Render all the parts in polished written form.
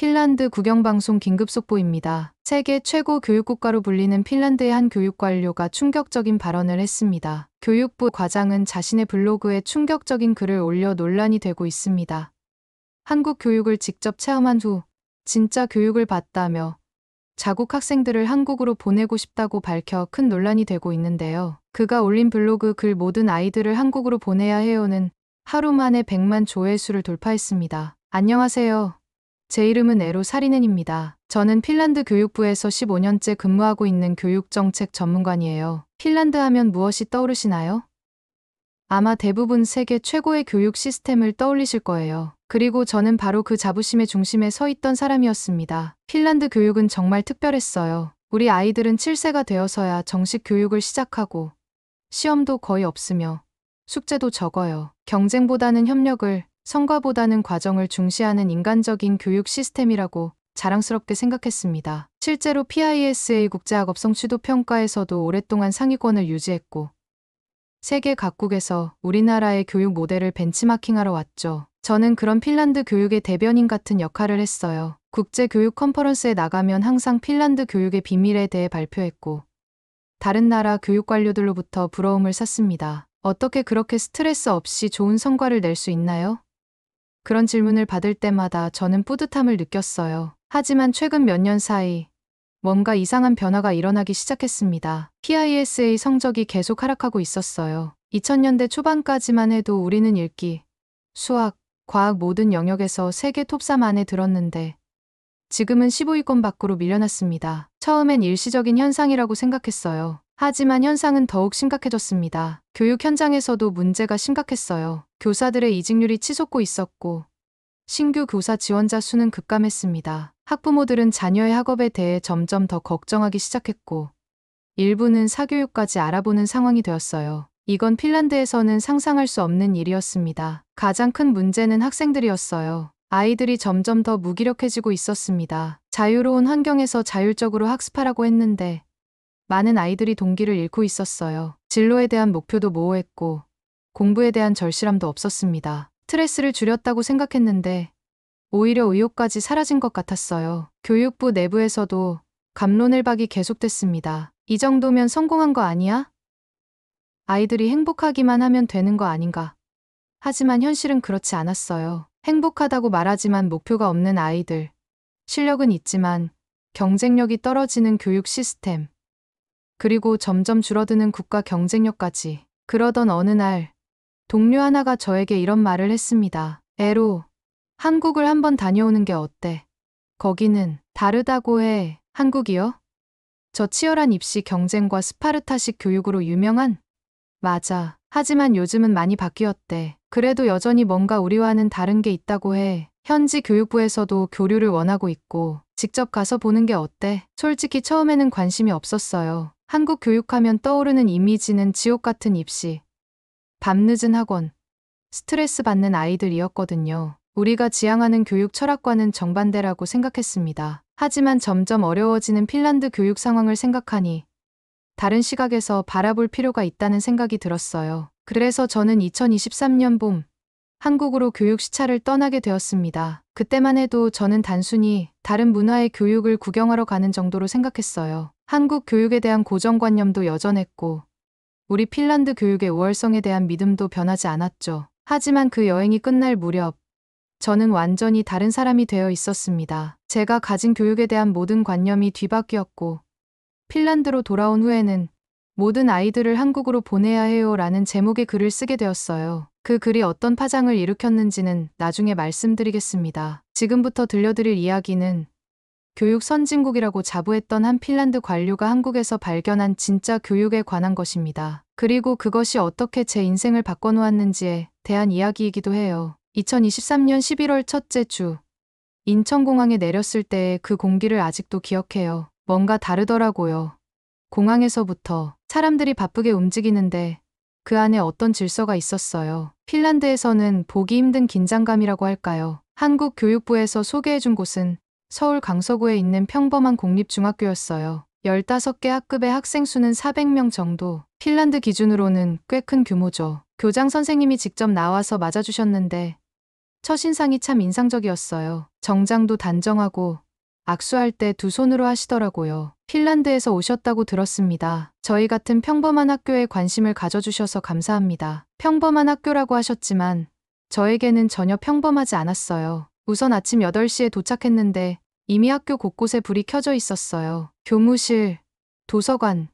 핀란드 국영방송 긴급속보입니다. 세계 최고 교육국가로 불리는 핀란드의 한 교육관료가 충격적인 발언을 했습니다. 교육부 과장은 자신의 블로그에 충격적인 글을 올려 논란이 되고 있습니다. 한국 교육을 직접 체험한 후 진짜 교육을 받다며 자국 학생들을 한국으로 보내고 싶다고 밝혀 큰 논란이 되고 있는데요. 그가 올린 블로그 글 모든 아이들을 한국으로 보내야 해요는 하루 만에 100만 조회수를 돌파했습니다. 안녕하세요. 제 이름은 에로 사리넨입니다. 저는 핀란드 교육부에서 15년째 근무하고 있는 교육정책 전문관이에요. 핀란드 하면 무엇이 떠오르시나요? 아마 대부분 세계 최고의 교육 시스템을 떠올리실 거예요. 그리고 저는 바로 그 자부심의 중심에 서 있던 사람이었습니다. 핀란드 교육은 정말 특별했어요. 우리 아이들은 7세가 되어서야 정식 교육을 시작하고 시험도 거의 없으며 숙제도 적어요. 경쟁보다는 협력을, 성과보다는 과정을 중시하는 인간적인 교육 시스템이라고 자랑스럽게 생각했습니다. 실제로 PISA 국제학업 성취도 평가에서도 오랫동안 상위권을 유지했고 세계 각국에서 우리나라의 교육 모델을 벤치마킹하러 왔죠. 저는 그런 핀란드 교육의 대변인 같은 역할을 했어요. 국제 교육 컨퍼런스에 나가면 항상 핀란드 교육의 비밀에 대해 발표했고 다른 나라 교육 관료들로부터 부러움을 샀습니다. 어떻게 그렇게 스트레스 없이 좋은 성과를 낼 수 있나요? 그런 질문을 받을 때마다 저는 뿌듯함을 느꼈어요. 하지만 최근 몇 년 사이 뭔가 이상한 변화가 일어나기 시작했습니다. PISA 성적이 계속 하락하고 있었어요. 2000년대 초반까지만 해도 우리는 읽기, 수학, 과학 모든 영역에서 세계 톱3 안에 들었는데 지금은 15위권 밖으로 밀려났습니다. 처음엔 일시적인 현상이라고 생각했어요. 하지만 현상은 더욱 심각해졌습니다. 교육 현장에서도 문제가 심각했어요. 교사들의 이직률이 치솟고 있었고 신규 교사 지원자 수는 급감했습니다. 학부모들은 자녀의 학업에 대해 점점 더 걱정하기 시작했고 일부는 사교육까지 알아보는 상황이 되었어요. 이건 핀란드에서는 상상할 수 없는 일이었습니다. 가장 큰 문제는 학생들이었어요. 아이들이 점점 더 무기력해지고 있었습니다. 자유로운 환경에서 자율적으로 학습하라고 했는데 많은 아이들이 동기를 잃고 있었어요. 진로에 대한 목표도 모호했고 공부에 대한 절실함도 없었습니다. 스트레스를 줄였다고 생각했는데 오히려 의욕까지 사라진 것 같았어요. 교육부 내부에서도 갑론을박이 계속됐습니다. 이 정도면 성공한 거 아니야? 아이들이 행복하기만 하면 되는 거 아닌가? 하지만 현실은 그렇지 않았어요. 행복하다고 말하지만 목표가 없는 아이들, 실력은 있지만 경쟁력이 떨어지는 교육 시스템, 그리고 점점 줄어드는 국가 경쟁력까지. 그러던 어느 날 동료 하나가 저에게 이런 말을 했습니다. 에로, 한국을 한번 다녀오는 게 어때? 거기는 다르다고 해. 한국이요? 저 치열한 입시 경쟁과 스파르타식 교육으로 유명한? 맞아. 하지만 요즘은 많이 바뀌었대. 그래도 여전히 뭔가 우리와는 다른 게 있다고 해. 현지 교육부에서도 교류를 원하고 있고 직접 가서 보는 게 어때? 솔직히 처음에는 관심이 없었어요. 한국 교육하면 떠오르는 이미지는 지옥 같은 입시, 밤늦은 학원, 스트레스 받는 아이들이었거든요. 우리가 지향하는 교육 철학과는 정반대라고 생각했습니다. 하지만 점점 어려워지는 핀란드 교육 상황을 생각하니 다른 시각에서 바라볼 필요가 있다는 생각이 들었어요. 그래서 저는 2023년 봄 한국으로 교육 시차를 떠나게 되었습니다. 그때만 해도 저는 단순히 다른 문화의 교육을 구경하러 가는 정도로 생각했어요. 한국 교육에 대한 고정관념도 여전했고 우리 핀란드 교육의 우월성에 대한 믿음도 변하지 않았죠. 하지만 그 여행이 끝날 무렵 저는 완전히 다른 사람이 되어 있었습니다. 제가 가진 교육에 대한 모든 관념이 뒤바뀌었고 핀란드로 돌아온 후에는 모든 아이들을 한국으로 보내야 해요 라는 제목의 글을 쓰게 되었어요. 그 글이 어떤 파장을 일으켰는지는 나중에 말씀드리겠습니다. 지금부터 들려드릴 이야기는 교육 선진국이라고 자부했던 한 핀란드 관료가 한국에서 발견한 진짜 교육에 관한 것입니다. 그리고 그것이 어떻게 제 인생을 바꿔놓았는지에 대한 이야기이기도 해요. 2023년 11월 첫째 주 인천공항에 내렸을 때의 그 공기를 아직도 기억해요. 뭔가 다르더라고요. 공항에서부터 사람들이 바쁘게 움직이는데 그 안에 어떤 질서가 있었어요. 핀란드에서는 보기 힘든 긴장감이라고 할까요? 한국 교육부에서 소개해준 곳은 서울 강서구에 있는 평범한 공립중학교였어요. 15개 학급의 학생 수는 400명 정도. 핀란드 기준으로는 꽤 큰 규모죠. 교장 선생님이 직접 나와서 맞아주셨는데 첫인상이 참 인상적이었어요. 정장도 단정하고 악수할 때 두 손으로 하시더라고요. 핀란드에서 오셨다고 들었습니다. 저희 같은 평범한 학교에 관심을 가져주셔서 감사합니다. 평범한 학교라고 하셨지만 저에게는 전혀 평범하지 않았어요. 우선 아침 8시에 도착했는데 이미 학교 곳곳에 불이 켜져 있었어요. 교무실, 도서관,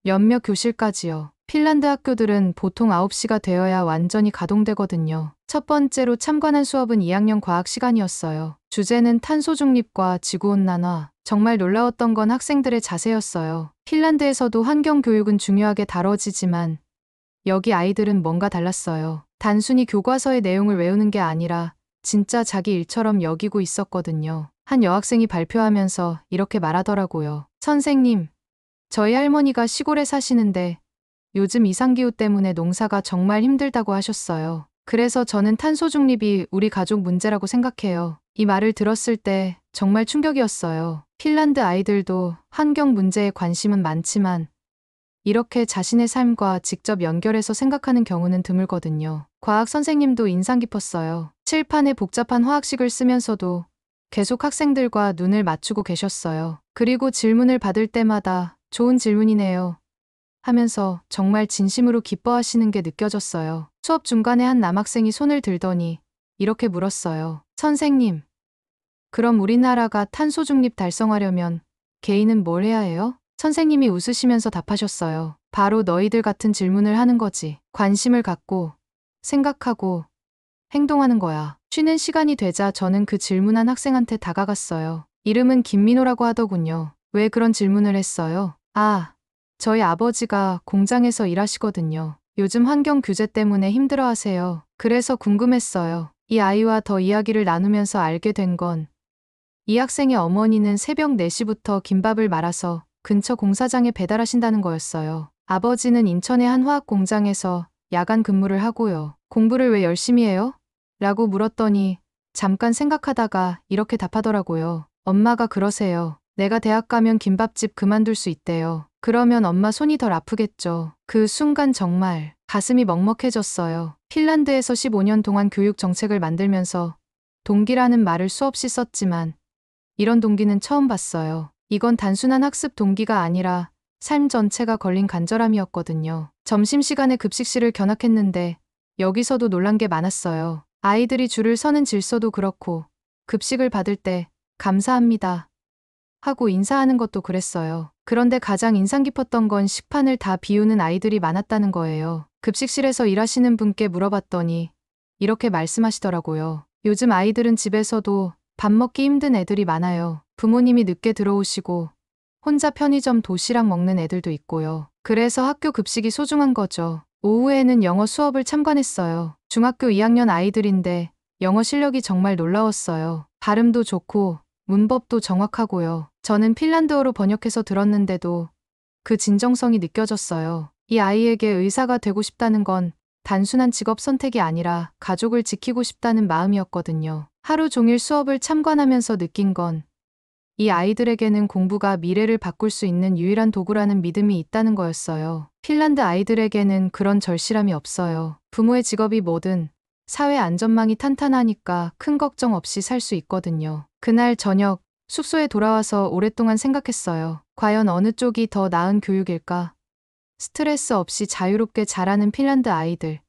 몇몇 교실까지요. 핀란드 학교들은 보통 9시가 되어야 완전히 가동되거든요. 첫 번째로 참관한 수업은 2학년 과학 시간이었어요. 주제는 탄소 중립과 지구온난화. 정말 놀라웠던 건 학생들의 자세였어요. 핀란드에서도 환경 교육은 중요하게 다뤄지지만 여기 아이들은 뭔가 달랐어요. 단순히 교과서의 내용을 외우는 게 아니라 진짜 자기 일처럼 여기고 있었거든요. 한 여학생이 발표하면서 이렇게 말하더라고요. 선생님, 저희 할머니가 시골에 사시는데 요즘 이상기후 때문에 농사가 정말 힘들다고 하셨어요. 그래서 저는 탄소 중립이 우리 가족 문제라고 생각해요. 이 말을 들었을 때 정말 충격이었어요. 핀란드 아이들도 환경 문제에 관심은 많지만 이렇게 자신의 삶과 직접 연결해서 생각하는 경우는 드물거든요. 과학 선생님도 인상 깊었어요. 칠판에 복잡한 화학식을 쓰면서도 계속 학생들과 눈을 맞추고 계셨어요. 그리고 질문을 받을 때마다 좋은 질문이네요 하면서 정말 진심으로 기뻐하시는 게 느껴졌어요. 수업 중간에 한 남학생이 손을 들더니 이렇게 물었어요. 선생님, 그럼 우리나라가 탄소 중립 달성하려면 개인은 뭘 해야 해요? 선생님이 웃으시면서 답하셨어요. 바로 너희들 같은 질문을 하는 거지. 관심을 갖고, 생각하고, 행동하는 거야. 쉬는 시간이 되자 저는 그 질문한 학생한테 다가갔어요. 이름은 김민호라고 하더군요. 왜 그런 질문을 했어요? 저희 아버지가 공장에서 일하시거든요. 요즘 환경 규제 때문에 힘들어 하세요. 그래서 궁금했어요. 이 아이와 더 이야기를 나누면서 알게 된 건 이 학생의 어머니는 새벽 4시부터 김밥을 말아서 근처 공사장에 배달하신다는 거였어요. 아버지는 인천의 한 화학 공장에서 야간 근무를 하고요. 공부를 왜 열심히 해요? 라고 물었더니 잠깐 생각하다가 이렇게 답하더라고요. 엄마가 그러세요. 내가 대학 가면 김밥집 그만둘 수 있대요. 그러면 엄마 손이 덜 아프겠죠. 그 순간 정말 가슴이 먹먹해졌어요. 핀란드에서 15년 동안 교육 정책을 만들면서 동기라는 말을 수없이 썼지만 이런 동기는 처음 봤어요. 이건 단순한 학습 동기가 아니라 삶 전체가 걸린 간절함이었거든요. 점심시간에 급식실을 견학했는데 여기서도 놀란 게 많았어요. 아이들이 줄을 서는 질서도 그렇고 급식을 받을 때 감사합니다 하고 인사하는 것도 그랬어요. 그런데 가장 인상 깊었던 건 식판을 다 비우는 아이들이 많았다는 거예요. 급식실에서 일하시는 분께 물어봤더니 이렇게 말씀하시더라고요. 요즘 아이들은 집에서도 밥 먹기 힘든 애들이 많아요. 부모님이 늦게 들어오시고 혼자 편의점 도시락 먹는 애들도 있고요. 그래서 학교 급식이 소중한 거죠. 오후에는 영어 수업을 참관했어요. 중학교 2학년 아이들인데 영어 실력이 정말 놀라웠어요. 발음도 좋고 문법도 정확하고요. 저는 핀란드어로 번역해서 들었는데도 그 진정성이 느껴졌어요. 이 아이에게 의사가 되고 싶다는 건 단순한 직업 선택이 아니라 가족을 지키고 싶다는 마음이었거든요. 하루 종일 수업을 참관하면서 느낀 건 이 아이들에게는 공부가 미래를 바꿀 수 있는 유일한 도구라는 믿음이 있다는 거였어요. 핀란드 아이들에게는 그런 절실함이 없어요. 부모의 직업이 뭐든 사회 안전망이 탄탄하니까 큰 걱정 없이 살 수 있거든요. 그날 저녁 숙소에 돌아와서 오랫동안 생각했어요. 과연 어느 쪽이 더 나은 교육일까? 스트레스 없이 자유롭게 자라는 핀란드 아이들,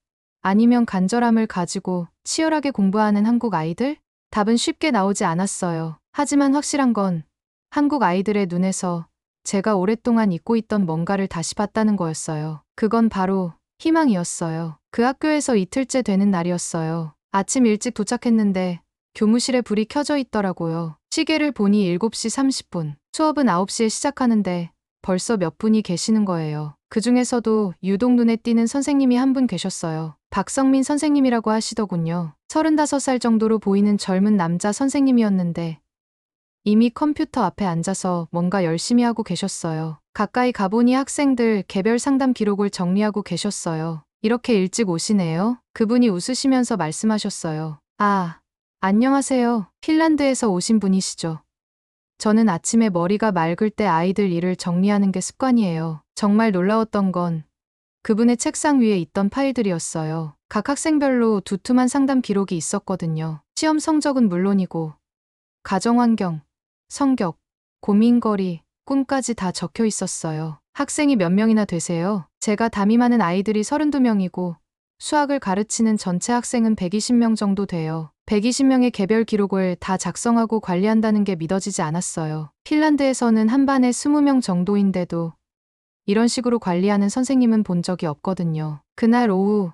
아니면 간절함을 가지고 치열하게 공부하는 한국 아이들? 답은 쉽게 나오지 않았어요. 하지만 확실한 건 한국 아이들의 눈에서 제가 오랫동안 잊고 있던 뭔가를 다시 봤다는 거였어요. 그건 바로 희망이었어요. 그 학교에서 이틀째 되는 날이었어요. 아침 일찍 도착했는데 교무실에 불이 켜져 있더라고요. 시계를 보니 7시 30분. 수업은 9시에 시작하는데 벌써 몇 분이 계시는 거예요. 그 중에서도 유독 눈에 띄는 선생님이 한 분 계셨어요. 박성민 선생님이라고 하시더군요. 35살 정도로 보이는 젊은 남자 선생님이었는데 이미 컴퓨터 앞에 앉아서 뭔가 열심히 하고 계셨어요. 가까이 가보니 학생들 개별 상담 기록을 정리하고 계셨어요. 이렇게 일찍 오시네요. 그분이 웃으시면서 말씀하셨어요. 안녕하세요. 핀란드에서 오신 분이시죠? 저는 아침에 머리가 맑을 때 아이들 일을 정리하는 게 습관이에요. 정말 놀라웠던 건 그분의 책상 위에 있던 파일들이었어요. 각 학생별로 두툼한 상담 기록이 있었거든요. 시험 성적은 물론이고 가정환경, 성격, 고민거리, 꿈까지 다 적혀 있었어요. 학생이 몇 명이나 되세요? 제가 담임하는 아이들이 32명이고 수학을 가르치는 전체 학생은 120명 정도 돼요. 120명의 개별 기록을 다 작성하고 관리한다는 게 믿어지지 않았어요. 핀란드에서는 한 반에 20명 정도인데도 이런 식으로 관리하는 선생님은 본 적이 없거든요. 그날 오후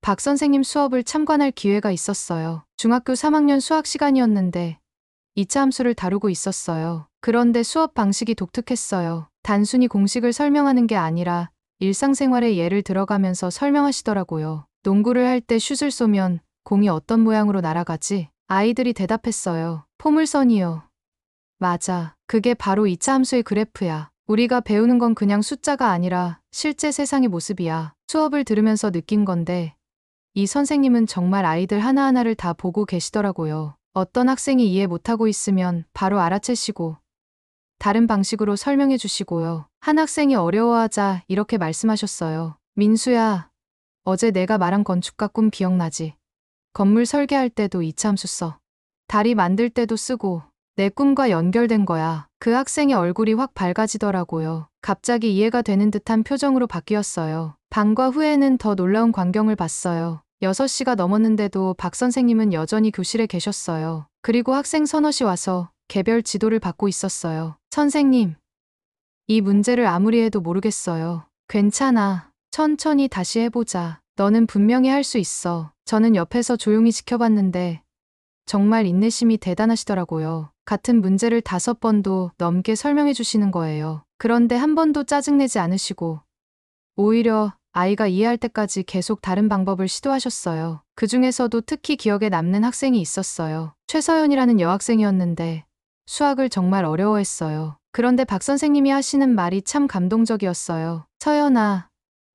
박 선생님 수업을 참관할 기회가 있었어요. 중학교 3학년 수학 시간이었는데 2차 함수를 다루고 있었어요. 그런데 수업 방식이 독특했어요. 단순히 공식을 설명하는 게 아니라 일상생활의 예를 들어가면서 설명하시더라고요. 농구를 할 때 슛을 쏘면 공이 어떤 모양으로 날아가지? 아이들이 대답했어요. 포물선이요. 맞아. 그게 바로 2차 함수의 그래프야. 우리가 배우는 건 그냥 숫자가 아니라 실제 세상의 모습이야. 수업을 들으면서 느낀 건데 이 선생님은 정말 아이들 하나하나를 다 보고 계시더라고요. 어떤 학생이 이해 못하고 있으면 바로 알아채시고 다른 방식으로 설명해 주시고요. 한 학생이 어려워하자 이렇게 말씀하셨어요. 민수야, 어제 내가 말한 건축가 꿈 기억나지? 건물 설계할 때도 이참수 써. 다리 만들 때도 쓰고 내 꿈과 연결된 거야. 그 학생의 얼굴이 확 밝아지더라고요. 갑자기 이해가 되는 듯한 표정으로 바뀌었어요. 방과 후에는 더 놀라운 광경을 봤어요. 6시가 넘었는데도 박 선생님은 여전히 교실에 계셨어요. 그리고 학생 서너시 와서 개별 지도를 받고 있었어요. 선생님, 이 문제를 아무리 해도 모르겠어요. 괜찮아. 천천히 다시 해보자. 너는 분명히 할 수 있어. 저는 옆에서 조용히 지켜봤는데 정말 인내심이 대단하시더라고요. 같은 문제를 5번도 넘게 설명해 주시는 거예요. 그런데 한 번도 짜증내지 않으시고 오히려 아이가 이해할 때까지 계속 다른 방법을 시도하셨어요. 그 중에서도 특히 기억에 남는 학생이 있었어요. 최서연이라는 여학생이었는데 수학을 정말 어려워했어요. 그런데 박 선생님이 하시는 말이 참 감동적이었어요. 서연아,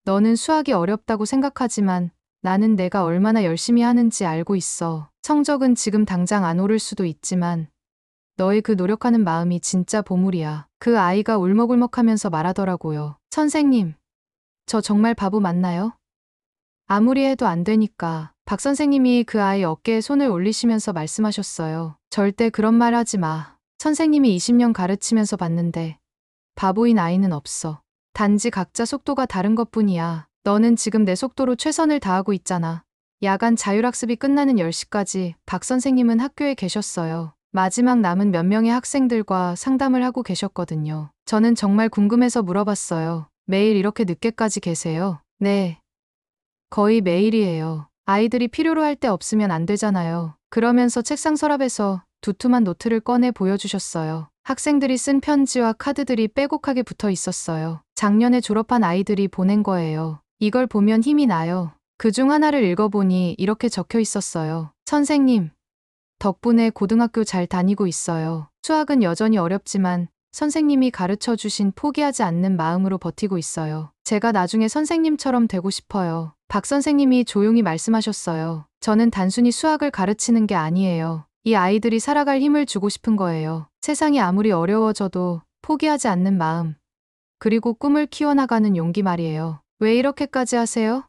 너는 수학이 어렵다고 생각하지만 나는 내가 얼마나 열심히 하는지 알고 있어. 성적은 지금 당장 안 오를 수도 있지만 너의 그 노력하는 마음이 진짜 보물이야. 그 아이가 울먹울먹하면서 말하더라고요. 선생님, 저 정말 바보 맞나요? 아무리 해도 안 되니까. 박 선생님이 그 아이 어깨에 손을 올리시면서 말씀하셨어요. 절대 그런 말 하지 마. 선생님이 20년 가르치면서 봤는데 바보인 아이는 없어. 단지 각자 속도가 다른 것뿐이야. 너는 지금 내 속도로 최선을 다하고 있잖아. 야간 자율학습이 끝나는 10시까지 박 선생님은 학교에 계셨어요. 마지막 남은 몇 명의 학생들과 상담을 하고 계셨거든요. 저는 정말 궁금해서 물어봤어요. 매일 이렇게 늦게까지 계세요? 네. 거의 매일이에요. 아이들이 필요로 할 때 없으면 안 되잖아요. 그러면서 책상 서랍에서 두툼한 노트를 꺼내 보여주셨어요. 학생들이 쓴 편지와 카드들이 빼곡하게 붙어 있었어요. 작년에 졸업한 아이들이 보낸 거예요. 이걸 보면 힘이 나요. 그중 하나를 읽어보니 이렇게 적혀 있었어요. 선생님, 덕분에 고등학교 잘 다니고 있어요. 수학은 여전히 어렵지만 선생님이 가르쳐 주신 포기하지 않는 마음으로 버티고 있어요. 제가 나중에 선생님처럼 되고 싶어요. 박 선생님이 조용히 말씀하셨어요. 저는 단순히 수학을 가르치는 게 아니에요. 이 아이들이 살아갈 힘을 주고 싶은 거예요. 세상이 아무리 어려워져도 포기하지 않는 마음. 그리고 꿈을 키워나가는 용기 말이에요. 왜 이렇게까지 하세요?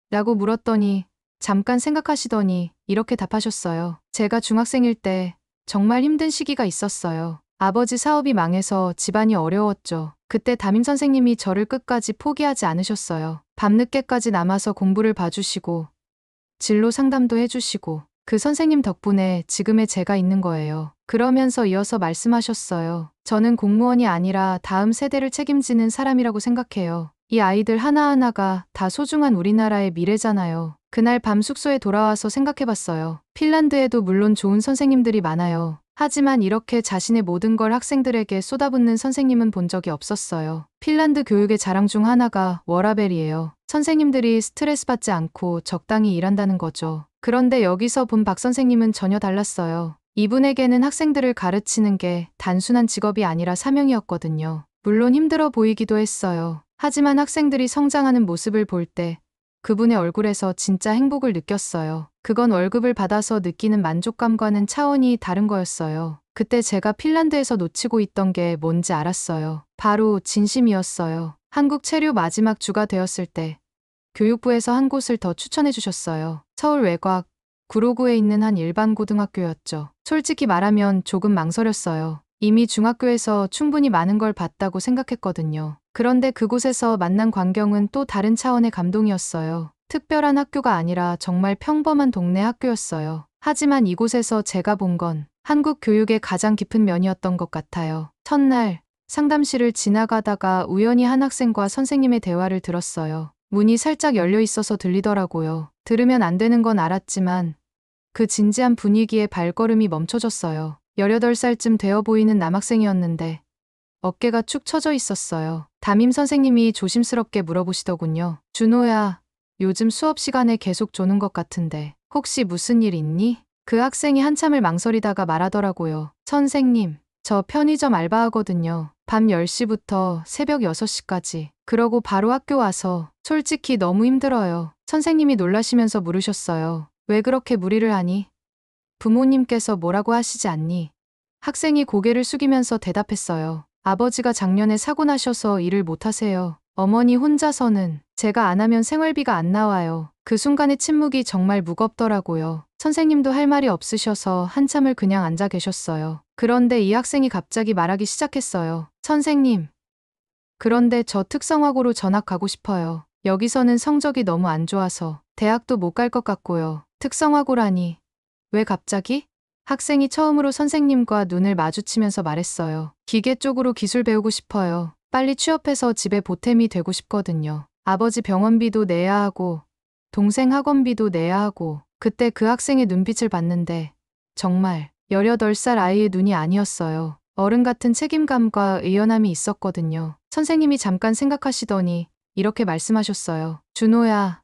라고 물었더니 잠깐 생각하시더니 이렇게 답하셨어요. 제가 중학생일 때 정말 힘든 시기가 있었어요. 아버지 사업이 망해서 집안이 어려웠죠. 그때 담임 선생님이 저를 끝까지 포기하지 않으셨어요. 밤늦게까지 남아서 공부를 봐주시고 진로 상담도 해주시고 그 선생님 덕분에 지금의 제가 있는 거예요. 그러면서 이어서 말씀하셨어요. 저는 공무원이 아니라 다음 세대를 책임지는 사람이라고 생각해요. 이 아이들 하나하나가 다 소중한 우리나라의 미래잖아요. 그날 밤 숙소에 돌아와서 생각해봤어요. 핀란드에도 물론 좋은 선생님들이 많아요. 하지만 이렇게 자신의 모든 걸 학생들에게 쏟아붓는 선생님은 본 적이 없었어요. 핀란드 교육의 자랑 중 하나가 워라벨이에요. 선생님들이 스트레스 받지 않고 적당히 일한다는 거죠. 그런데 여기서 본 박 선생님은 전혀 달랐어요. 이분에게는 학생들을 가르치는 게 단순한 직업이 아니라 사명이었거든요. 물론 힘들어 보이기도 했어요. 하지만 학생들이 성장하는 모습을 볼 때 그분의 얼굴에서 진짜 행복을 느꼈어요. 그건 월급을 받아서 느끼는 만족감과는 차원이 다른 거였어요. 그때 제가 핀란드에서 놓치고 있던 게 뭔지 알았어요. 바로 진심이었어요. 한국 체류 마지막 주가 되었을 때 교육부에서 한 곳을 더 추천해 주셨어요. 서울 외곽 구로구에 있는 한 일반 고등학교였죠. 솔직히 말하면 조금 망설였어요. 이미 중학교에서 충분히 많은 걸 봤다고 생각했거든요. 그런데 그곳에서 만난 광경은 또 다른 차원의 감동이었어요. 특별한 학교가 아니라 정말 평범한 동네 학교였어요. 하지만 이곳에서 제가 본 건 한국 교육의 가장 깊은 면이었던 것 같아요. 첫날 상담실을 지나가다가 우연히 한 학생과 선생님의 대화를 들었어요. 문이 살짝 열려 있어서 들리더라고요. 들으면 안 되는 건 알았지만 그 진지한 분위기에 발걸음이 멈춰졌어요. 18살쯤 되어 보이는 남학생이었는데 어깨가 축 처져 있었어요. 담임 선생님이 조심스럽게 물어보시더군요. 준호야, 요즘 수업 시간에 계속 조는 것 같은데 혹시 무슨 일 있니? 그 학생이 한참을 망설이다가 말하더라고요. 선생님, 저 편의점 알바하거든요. 밤 10시부터 새벽 6시까지. 그러고 바로 학교 와서 솔직히 너무 힘들어요. 선생님이 놀라시면서 물으셨어요. 왜 그렇게 무리를 하니? 부모님께서 뭐라고 하시지 않니? 학생이 고개를 숙이면서 대답했어요. 아버지가 작년에 사고 나셔서 일을 못 하세요. 어머니 혼자서는 제가 안 하면 생활비가 안 나와요. 그 순간의 침묵이 정말 무겁더라고요. 선생님도 할 말이 없으셔서 한참을 그냥 앉아 계셨어요. 그런데 이 학생이 갑자기 말하기 시작했어요. 선생님, 그런데 저 특성화고로 전학 가고 싶어요. 여기서는 성적이 너무 안 좋아서 대학도 못 갈 것 같고요. 특성화고라니. 왜 갑자기? 학생이 처음으로 선생님과 눈을 마주치면서 말했어요. 기계 쪽으로 기술 배우고 싶어요. 빨리 취업해서 집에 보탬이 되고 싶거든요. 아버지 병원비도 내야 하고 동생 학원비도 내야 하고. 그때 그 학생의 눈빛을 봤는데 정말 18살 아이의 눈이 아니었어요. 어른 같은 책임감과 의연함이 있었거든요. 선생님이 잠깐 생각하시더니 이렇게 말씀하셨어요. 준호야,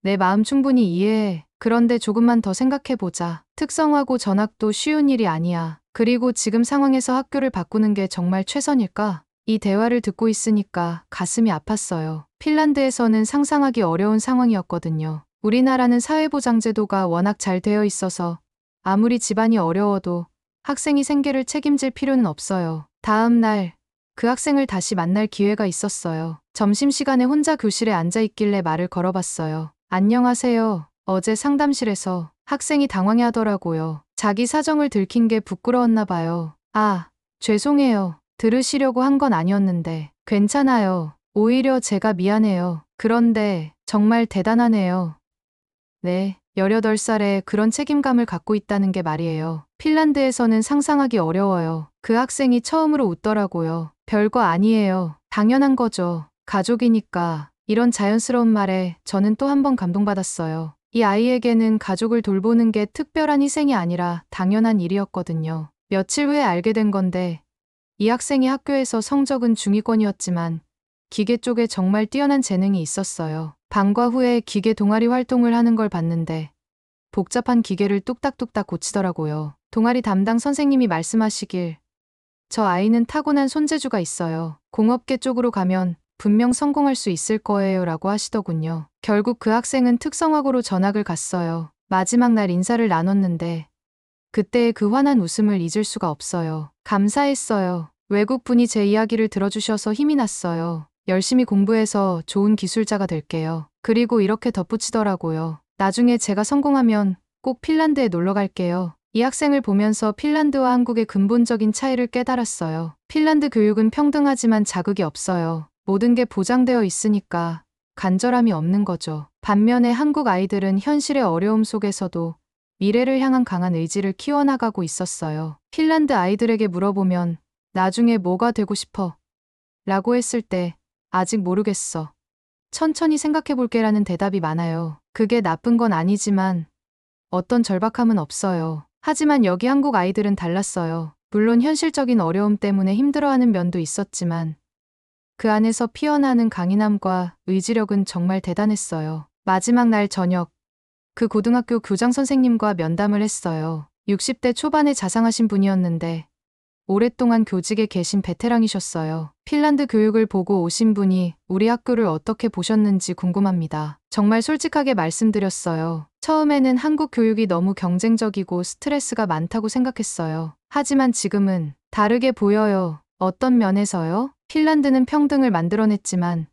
내 마음 충분히 이해해. 그런데 조금만 더 생각해보자. 특성화고 전학도 쉬운 일이 아니야. 그리고 지금 상황에서 학교를 바꾸는 게 정말 최선일까? 이 대화를 듣고 있으니까 가슴이 아팠어요. 핀란드에서는 상상하기 어려운 상황이었거든요. 우리나라는 사회보장제도가 워낙 잘 되어 있어서 아무리 집안이 어려워도 학생이 생계를 책임질 필요는 없어요. 다음 날 그 학생을 다시 만날 기회가 있었어요. 점심시간에 혼자 교실에 앉아 있길래 말을 걸어봤어요. 안녕하세요. 어제 상담실에서 학생이 당황해 하더라고요. 자기 사정을 들킨 게 부끄러웠나 봐요. 아, 죄송해요. 들으시려고 한 건 아니었는데. 괜찮아요. 오히려 제가 미안해요. 그런데 정말 대단하네요. 네, 18살에 그런 책임감을 갖고 있다는 게 말이에요. 핀란드에서는 상상하기 어려워요. 그 학생이 처음으로 웃더라고요. 별거 아니에요. 당연한 거죠. 가족이니까. 이런 자연스러운 말에 저는 또 한 번 감동받았어요. 이 아이에게는 가족을 돌보는 게 특별한 희생이 아니라 당연한 일이었거든요. 며칠 후에 알게 된 건데 이 학생이 학교에서 성적은 중위권이었지만 기계 쪽에 정말 뛰어난 재능이 있었어요. 방과 후에 기계 동아리 활동을 하는 걸 봤는데 복잡한 기계를 뚝딱뚝딱 고치더라고요. 동아리 담당 선생님이 말씀하시길 저 아이는 타고난 손재주가 있어요. 공업계 쪽으로 가면 분명 성공할 수 있을 거예요 라고 하시더군요. 결국 그 학생은 특성화고로 전학을 갔어요. 마지막 날 인사를 나눴는데 그때의 그 환한 웃음을 잊을 수가 없어요. 감사했어요. 외국분이 제 이야기를 들어주셔서 힘이 났어요. 열심히 공부해서 좋은 기술자가 될게요. 그리고 이렇게 덧붙이더라고요. 나중에 제가 성공하면 꼭 핀란드에 놀러 갈게요. 이 학생을 보면서 핀란드와 한국의 근본적인 차이를 깨달았어요. 핀란드 교육은 평등하지만 자극이 없어요. 모든 게 보장되어 있으니까 간절함이 없는 거죠. 반면에 한국 아이들은 현실의 어려움 속에서도 미래를 향한 강한 의지를 키워나가고 있었어요. 핀란드 아이들에게 물어보면 나중에 뭐가 되고 싶어? 라고 했을 때 아직 모르겠어. 천천히 생각해볼게라는 대답이 많아요. 그게 나쁜 건 아니지만 어떤 절박함은 없어요. 하지만 여기 한국 아이들은 달랐어요. 물론 현실적인 어려움 때문에 힘들어하는 면도 있었지만 그 안에서 피어나는 강인함과 의지력은 정말 대단했어요. 마지막 날 저녁, 그 고등학교 교장 선생님과 면담을 했어요. 60대 초반에 자상하신 분이었는데 오랫동안 교직에 계신 베테랑이셨어요. 핀란드 교육을 보고 오신 분이 우리 학교를 어떻게 보셨는지 궁금합니다. 정말 솔직하게 말씀드렸어요. 처음에는 한국 교육이 너무 경쟁적이고 스트레스가 많다고 생각했어요. 하지만 지금은 다르게 보여요. 어떤 면에서요? 핀란드는 평등을 만들어냈지만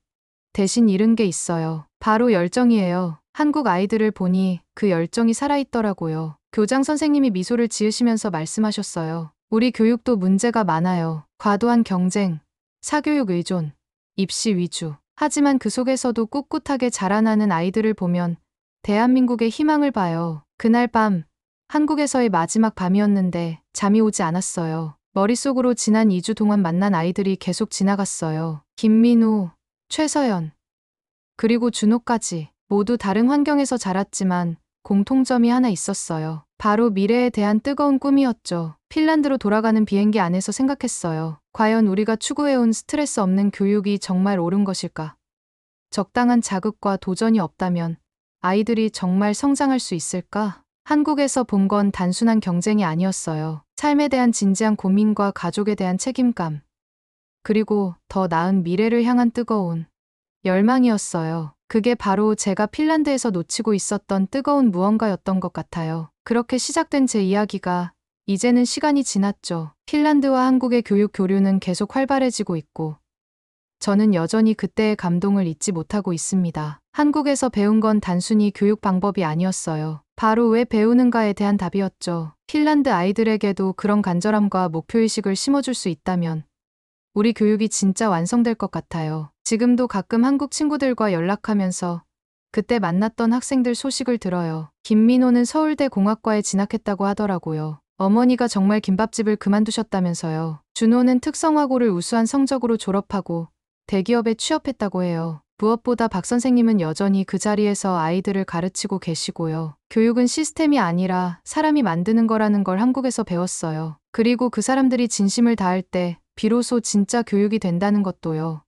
대신 잃은 게 있어요. 바로 열정이에요. 한국 아이들을 보니 그 열정이 살아있더라고요. 교장 선생님이 미소를 지으시면서 말씀하셨어요. 우리 교육도 문제가 많아요. 과도한 경쟁, 사교육 의존, 입시 위주. 하지만 그 속에서도 꿋꿋하게 자라나는 아이들을 보면 대한민국의 희망을 봐요. 그날 밤, 한국에서의 마지막 밤이었는데 잠이 오지 않았어요. 머릿속으로 지난 2주 동안 만난 아이들이 계속 지나갔어요. 김민우, 최서연, 그리고 준호까지. 모두 다른 환경에서 자랐지만 공통점이 하나 있었어요. 바로 미래에 대한 뜨거운 꿈이었죠. 핀란드로 돌아가는 비행기 안에서 생각했어요. 과연 우리가 추구해온 스트레스 없는 교육이 정말 옳은 것일까? 적당한 자극과 도전이 없다면 아이들이 정말 성장할 수 있을까? 한국에서 본 건 단순한 경쟁이 아니었어요. 삶에 대한 진지한 고민과 가족에 대한 책임감, 그리고 더 나은 미래를 향한 뜨거운 열망이었어요. 그게 바로 제가 핀란드에서 놓치고 있었던 뜨거운 무언가였던 것 같아요. 그렇게 시작된 제 이야기가 이제는 시간이 지났죠. 핀란드와 한국의 교육 교류는 계속 활발해지고 있고 저는 여전히 그때의 감동을 잊지 못하고 있습니다. 한국에서 배운 건 단순히 교육 방법이 아니었어요. 바로 왜 배우는가에 대한 답이었죠. 핀란드 아이들에게도 그런 간절함과 목표의식을 심어줄 수 있다면 우리 교육이 진짜 완성될 것 같아요. 지금도 가끔 한국 친구들과 연락하면서 그때 만났던 학생들 소식을 들어요. 김민호는 서울대 공학과에 진학했다고 하더라고요. 어머니가 정말 김밥집을 그만두셨다면서요. 준호는 특성화고를 우수한 성적으로 졸업하고 대기업에 취업했다고 해요. 무엇보다 박 선생님은 여전히 그 자리에서 아이들을 가르치고 계시고요. 교육은 시스템이 아니라 사람이 만드는 거라는 걸 한국에서 배웠어요. 그리고 그 사람들이 진심을 다할 때 비로소 진짜 교육이 된다는 것도요.